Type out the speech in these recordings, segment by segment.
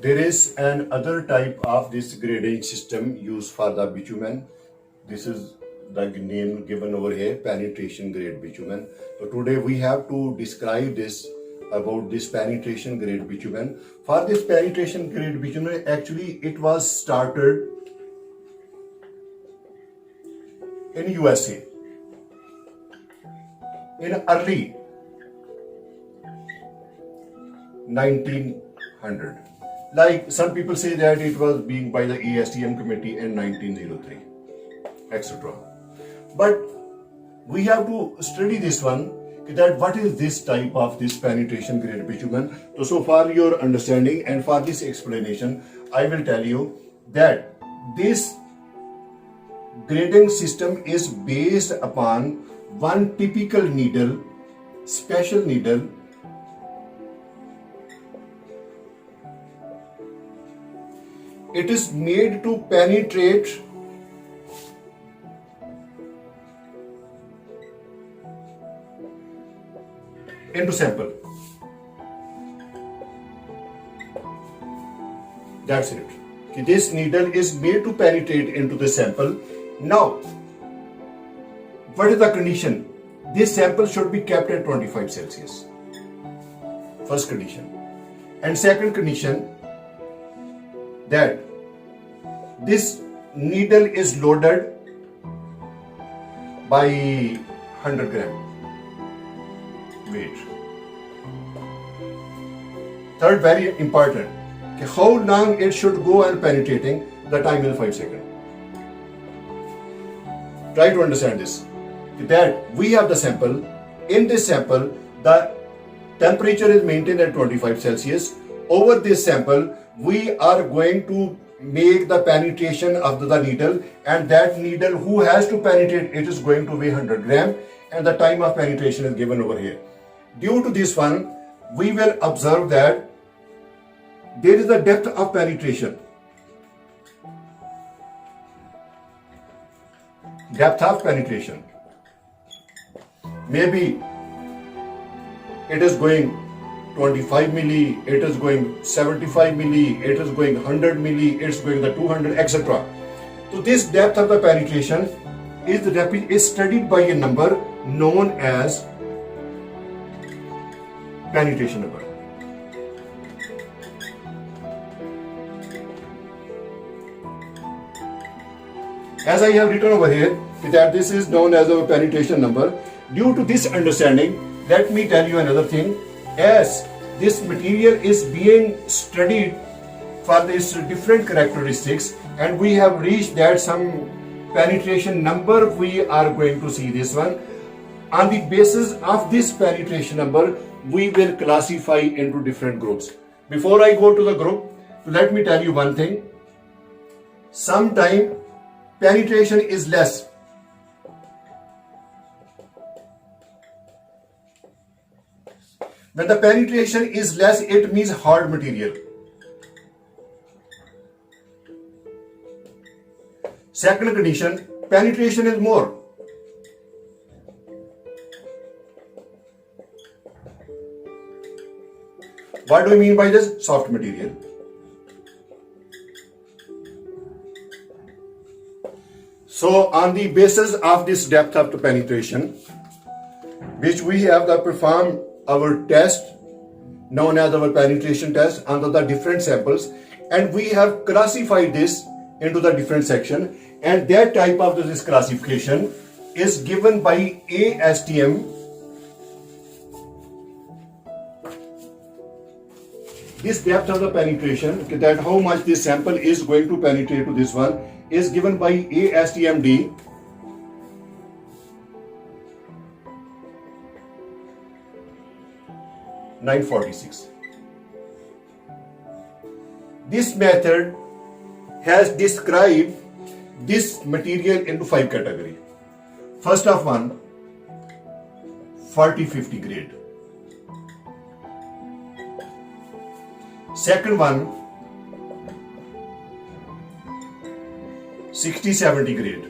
There is an other type of this grading system used for the bitumen. This is the name given over here, penetration grade bitumen. So today we have to describe this about this penetration grade bitumen. For this penetration grade bitumen, actually it was started in USA in early 1900. Like some people say that it was being by the ASTM committee in 1903, etc. But we have to study this one, that what is this type of this penetration grade bitumen. So for your understanding and for this explanation, I will tell you that this grading system is based upon one typical needle, special needle. It is made to penetrate into sample. That's it. This needle is made to penetrate into the sample. Now, what is the condition? This sample should be kept at 25 Celsius. First condition. And second condition, that this needle is loaded by 100 gram weight. Third, very important, how long it should go and penetrating, the time is 5 seconds. Try to understand this, that we have the sample. In this sample, the temperature is maintained at 25 Celsius. Over this sample, we are going to make the penetration of the needle, and that needle who has to penetrate, it is going to weigh 100 gram, and the time of penetration is given over here. Due to this one, we will observe that there is a depth of penetration. Depth of penetration. Maybe it is going 25 milli, it is going 75 milli, it is going 100 milli, it's going the 200, etc. So this depth of the penetration is studied by a number known as penetration number. As I have written over here, that this is known as a penetration number. Due to this understanding, let me tell you another thing. As this material is being studied for these different characteristics, and we have reached that some penetration number, we are going to see this one. On the basis of this penetration number, we will classify into different groups. Before I go to the group, let me tell you one thing. Sometimes penetration is less. When the penetration is less, it means hard material. Second condition, penetration is more. What do we mean by this? Soft material. So on the basis of this depth of the penetration, which we have to perform our test known as our penetration test under the different samples, and we have classified this into the different section, and that type of this classification is given by ASTM. This depth of the penetration, that how much this sample is going to penetrate to this one, is given by ASTM-D. (946). This method has described this material into 5 categories. First of one, 40-50 grade. Second one, 60-70 grade.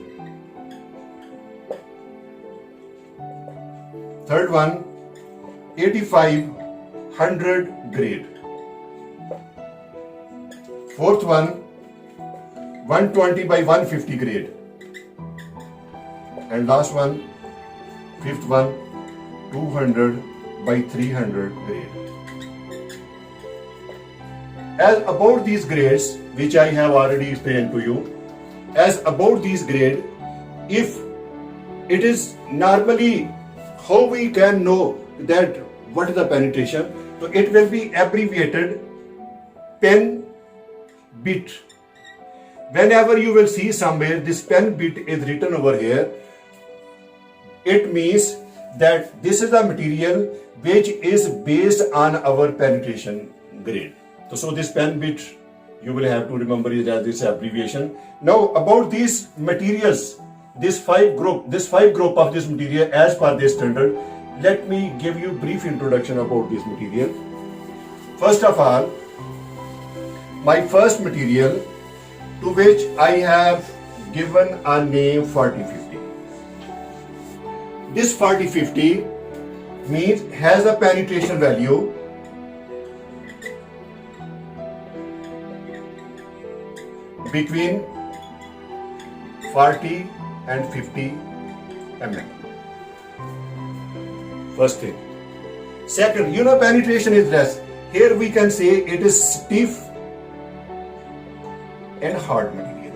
Third one, 85-100 grade. Fourth one, 120 by 150 grade. And last one, fifth one, 200 by 300 grade. As about these grades, which I have already explained to you, as about these grade, if it is normally, how we can know that what is the penetration? So it will be abbreviated pen bit. Whenever you will see somewhere this pen bit is written over here, it means that this is the material which is based on our penetration grade. So this pen bit, you will have to remember it as this abbreviation. Now about these materials, this five group of this material as per this standard, let me give you brief introduction about this material. First of all, my first material, to which I have given a name 4050. This 4050 means has a penetration value between 40 and 50 mm. First thing. Second, penetration is less. Here we can say it is stiff and hard material.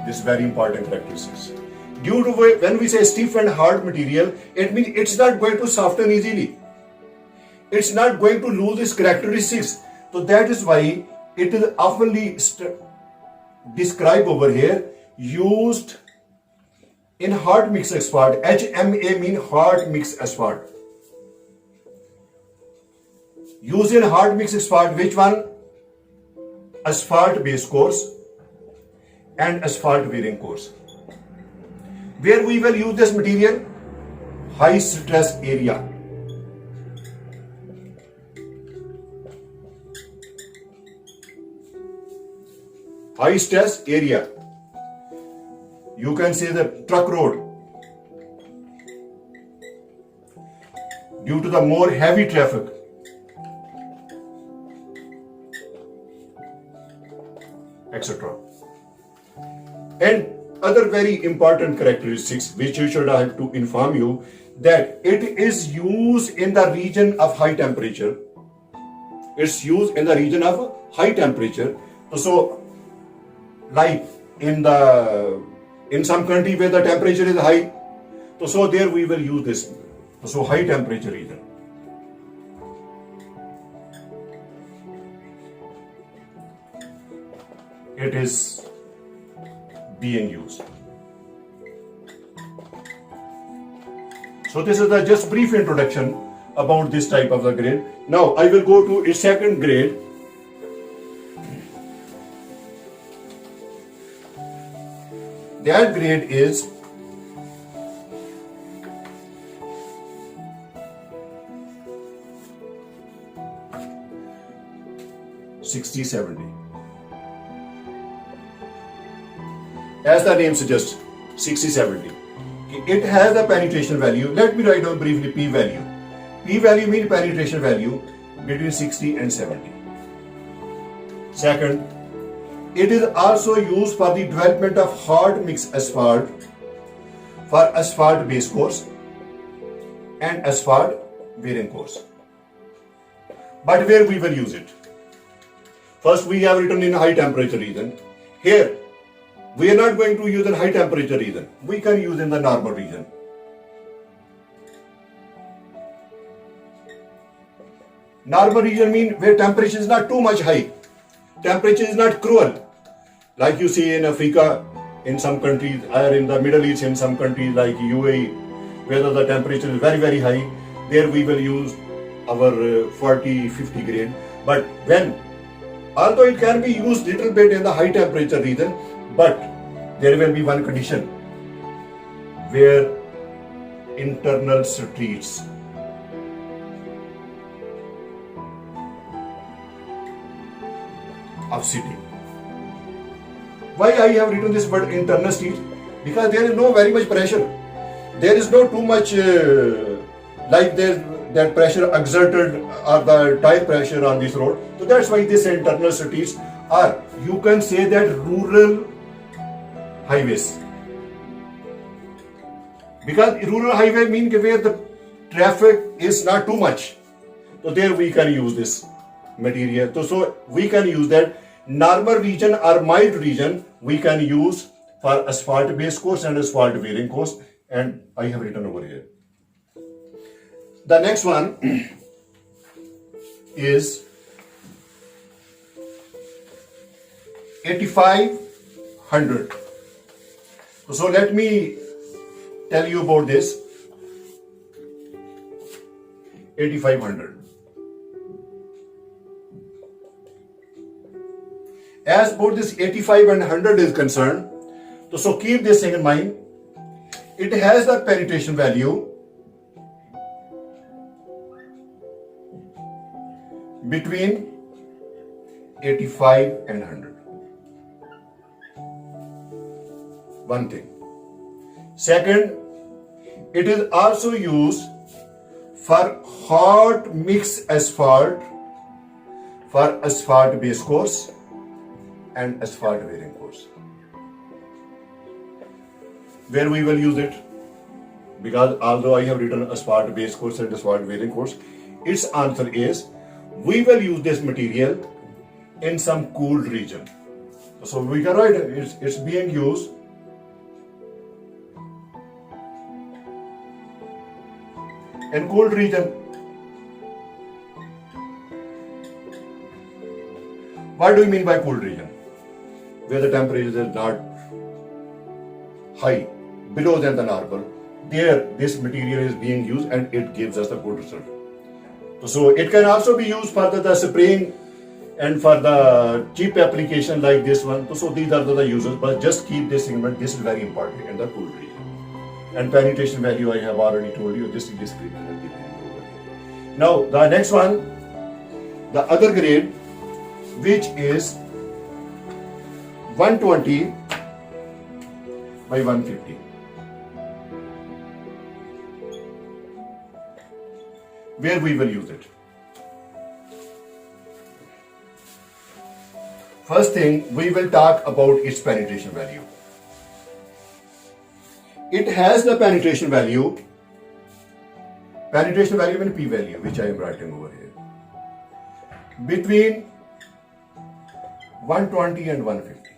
This is very important characteristics. Due to when we say stiff and hard material, it means it's not going to soften easily. It's not going to lose its characteristics. So that is why it is oftenly described over here, used in hard mix asphalt. HMA means hard mix asphalt. Used in hard mix asphalt, which one? Asphalt base course and asphalt wearing course. Where we will use this material? High stress area. High stress area. You can say the truck road. Due to the more heavy traffic. Etc. And other very important characteristics which you should have to inform you, that it is used in the region of high temperature. It's used in the region of high temperature. So like in some country where the temperature is high, so there we will use this. So high temperature region. It is being used. So this is the just brief introduction about this type of the grade. Now I will go to its second grade. That grade is (60-70). As the name suggests, 60-70. It has a penetration value. Let me write down briefly P value. P value means penetration value between 60 and 70. Second, it is also used for the development of hard mix asphalt, for asphalt base course and asphalt wearing course. But where we will use it? First, we have written in high temperature region. Here, we are not going to use in high temperature region. We can use in the normal region. Normal region means where temperature is not too much high. Temperature is not cruel. Like you see in Africa, in some countries, or in the Middle East, in some countries like UAE, where the temperature is very, very high, there we will use our 40-50 grade. But although it can be used little bit in the high temperature region, but there will be one condition, where internal streets of city. Why I have written this word internal street? Because there is no very much pressure. There is no too much like there that pressure exerted or the tire pressure on this road. So that's why this internal cities are, you can say that, rural highways. Because rural highway mean where the traffic is not too much. So there we can use this material. So we can use that normal region or mild region we can use for asphalt base course and asphalt wearing course, and I have written over here. The next one is 8500. So let me tell you about this 8500. As both this 85 and 100 is concerned, so keep this thing in mind. It has the penetration value between 85 and 100. One thing. Second, it is also used for hot mix asphalt, for asphalt base course and asphalt wearing course. Where we will use it? Because although I have written asphalt base course and asphalt wearing course, its answer is we will use this material in some cooled region. So we can write it's being used in cold region. What do you mean by cold region? Where the temperature is not high, below than the normal. There, this material is being used and it gives us the good result. So it can also be used for the spraying and for the cheap application like this one. So these are the uses, but just keep this in mind. This is very important in the cool region. And penetration value I have already told you. This is discrete. Now the next one, the other grade, which is 120 by 150. Where we will use it. First thing, we will talk about its penetration value. It has the penetration value and P value, which I am writing over here, between 120 and 150.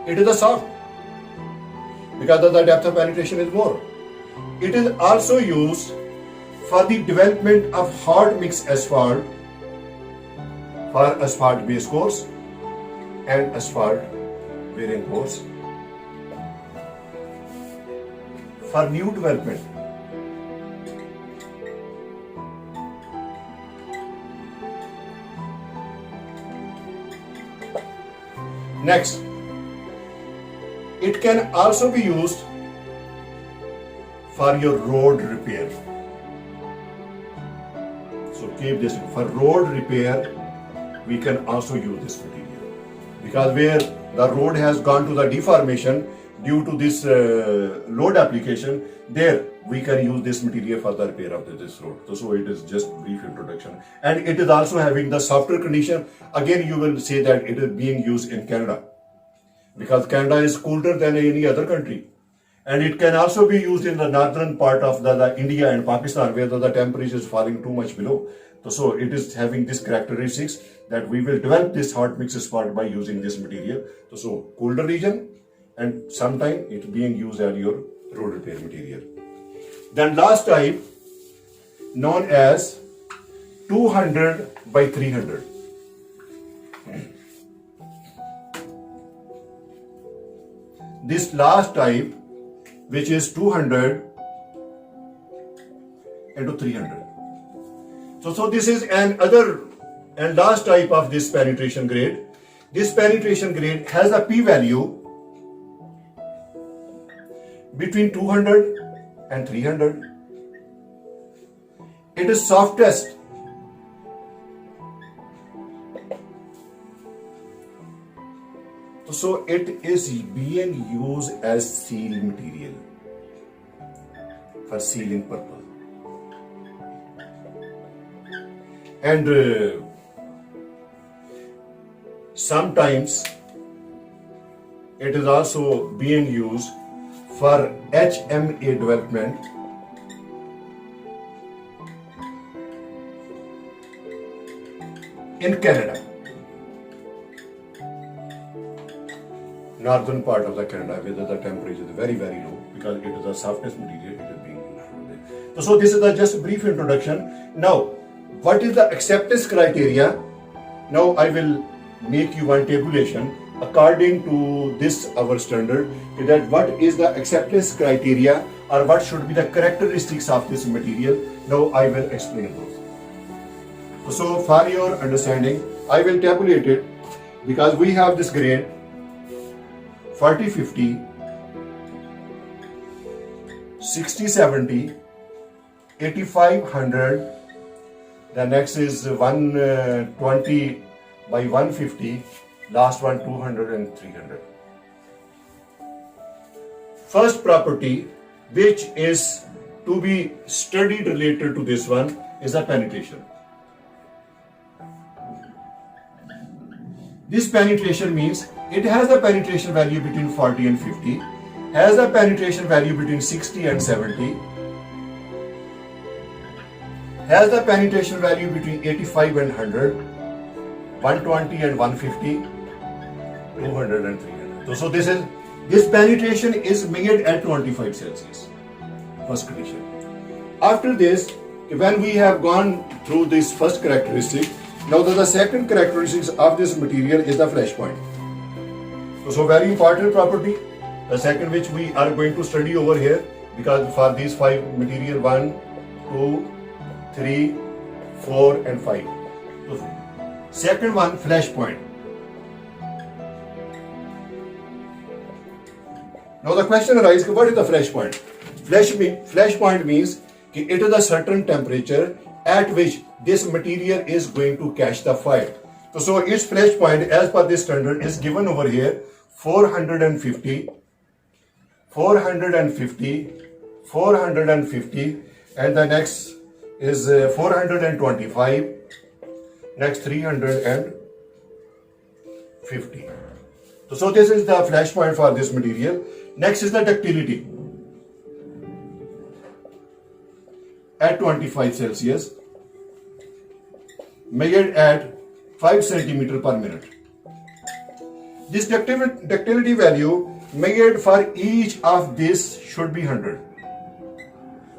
It is a soft, because of the depth of penetration is more. It is also used for the development of hot mix asphalt, for asphalt base course and asphalt wearing course, for new development. Next, it can also be used for your road repair. So keep this for road repair. We can also use this material, because where the road has gone to the deformation due to this load application, there we can use this material for the repair of this road. So it is just brief introduction, and it is also having the softer condition. Again, you will say that it is being used in Canada, because Canada is cooler than any other country. And it can also be used in the northern part of the India and Pakistan, where the temperature is falling too much below. So it is having this characteristics that we will develop this hot mix asphalt by using this material. So colder region, and sometime it being used as your road repair material. Then last type, known as 200 by 300. This last type, which is 200 into 300. So this is another and last type of this penetration grade. This penetration grade has a P value between 200 and 300. It is softest. So it is being used as seal material for sealing purpose. and sometimes it is also being used for HMA development in Canada, northern part of the Canada, where the temperature is very, very low because it is the softest material it is being used for there. So this is just a brief introduction. Now, what is the acceptance criteria? Now I will make you one tabulation according to this our standard, that what is the acceptance criteria or what should be the characteristics of this material. Now I will explain those. So for your understanding, I will tabulate it because we have this grade 40-50, 60-70, 85-100. The next is 120 by 150, last one 200 and 300. First property which is to be studied related to this one is the penetration. This penetration means it has a penetration value between 40 and 50, has a penetration value between 60 and 70, has the penetration value between 85 and 100, 120 and 150, 200 and 300. So this penetration is made at 25 Celsius. First condition. After this, when we have gone through this first characteristic, now the second characteristics of this material is the flash point. So very important property, the second which we are going to study over here, because for these five material 1, 2, 3, 4 and 5. So second one, flash point. Now the question arises, what is the flash point? Flash point means it is a certain temperature at which this material is going to catch the fire. So its flash point as per this standard is given over here 450, 450, 450 and the next is 425, next 350. So this is the flash point for this material. Next is the ductility at 25 Celsius, measured at 5 centimeter per minute. This ductility value measured for each of this should be 100.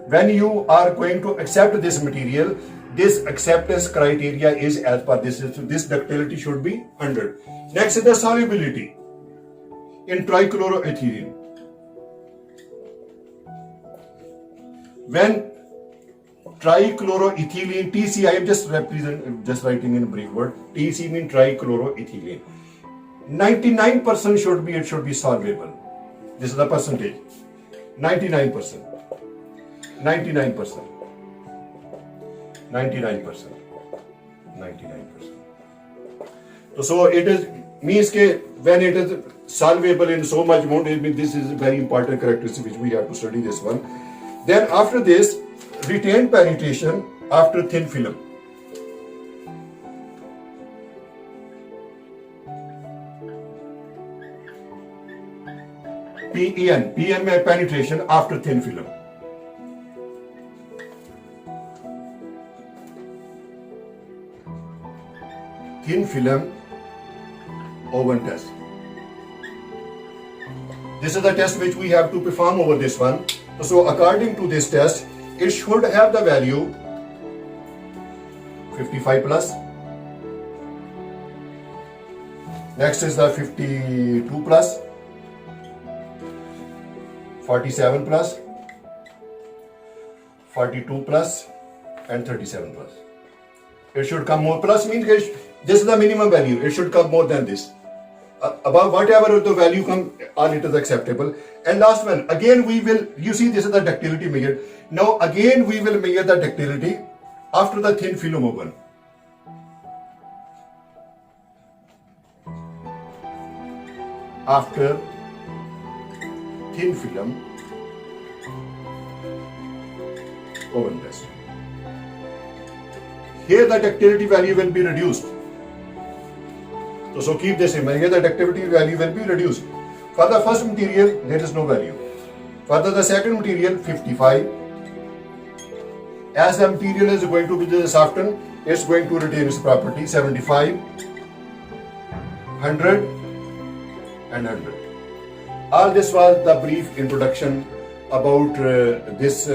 When you are going to accept this material, this acceptance criteria is as per this. This ductility should be 100. Next is the solubility in trichloroethylene. When trichloroethylene, TC, I am just writing in a brief word. TC means trichloroethylene. 99% should be solvable. This is the percentage. 99%. 99%. 99%. 99%. So it is means that when it is solvable in so much amount, this is a very important characteristic which we have to study this one. Then after this, retained penetration after thin film. PEN penetration after thin film. Thin film oven test. This is the test which we have to perform over this one. So according to this test, it should have the value 55 plus. Next is the 52 plus, 47 plus, 42 plus, and 37 plus. It should come more. Plus means this is the minimum value. It should come more than this. Above whatever the value come, all it is acceptable. And last one, again we will, you see this is the ductility measured. Now again we will measure the ductility after the thin film oven. After thin film oven test. here the ductility value will be reduced. So keep this in mind. Here the ductility value will be reduced. For the first material, there is no value. For the second material, 55. As the material is going to be softened, it's going to retain its property. 75, 100, and 100. All this was the brief introduction about this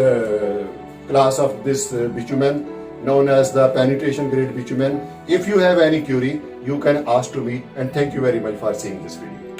class of this bitumen known as the penetration grade bitumen. If you have any query, you can ask to me, and thank you very much for seeing this video.